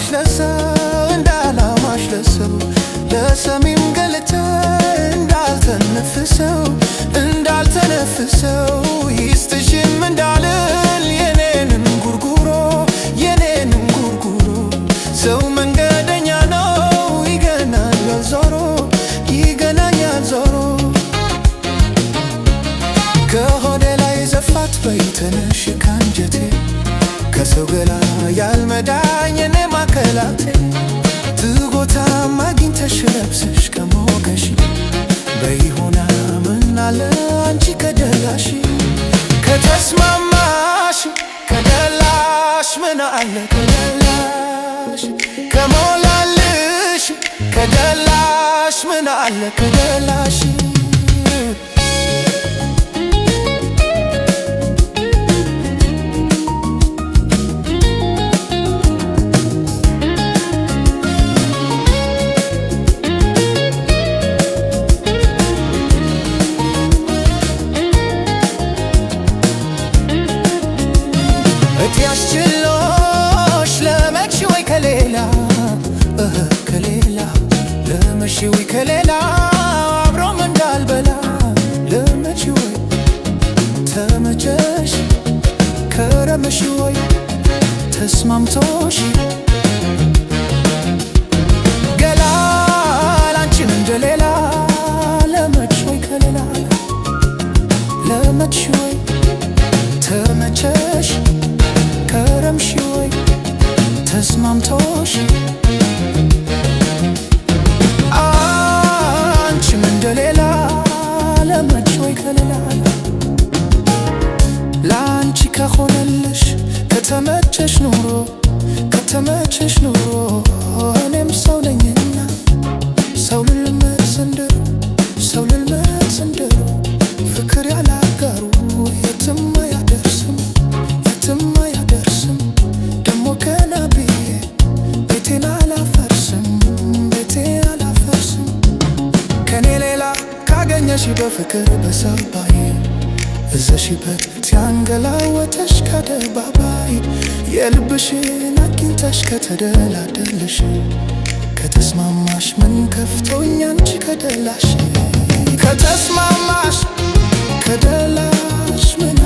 እንዳላማሽ ለሰው እንዳላማሽ ለሰው ለሰሚም ገልጠ እንዳልተነፍሰው ይስጥሽም እንዳልል የኔንም ጉርጉሮ ሰው መንገደኛ ነው ይገናኛል ዞሮ ከሆዴ ላይ ዘፋት በይተነሽ ካንጀቴ ከሰው ገላ ያልመዳኝ የኔ ማከላቴ ትጎታም አግኝተሽ ለብሰሽ ከሞቀሽ በይሆና ምናለ አንቺ ከደላሽ ከተስማማሽ ከደላሽ ምናለ ከደላሽ ከሞላልሽ ከደላሽ ምናለ ከደላሽ ያስችሎሽ ለመች ወይ ከሌላ ለመች ወይ ከሌላ አብሮም እንዳልበላ ለመች ወይ ተመቸሽ ከረመሽ ወይ ተስማምቶሽ ገላ ላንቺን እንደሌላ ለመች ወይ ከሌላ ለመች ወይ ተመቸሽ ከረምሽ ወይ ተስማምቶሽ አንቺም እንደሌላ ለመች ወይ ከሌላ ለአንቺ ከሆነልሽ ከተመቸሽ ኑሮ እኔም ሰው ነኝና ሰው ልልመድ ስንድሮ ፍቅር ያላጋሩ የትም አያደርስም ደሞ ገና ብዬ ቤቴን አላፈርስም ከኔ ሌላ ካገኘሽ በፍቅር በሰባይ እዘሽበት ያንገላወተሽ ከአደባባይ የልብሽን አግኝተሽ ከተደላደልሽ ከተስማማሽ ምን ከፍቶኝ አንቺ ከደላሽ ከተስማማሽ ከደላሽ ምን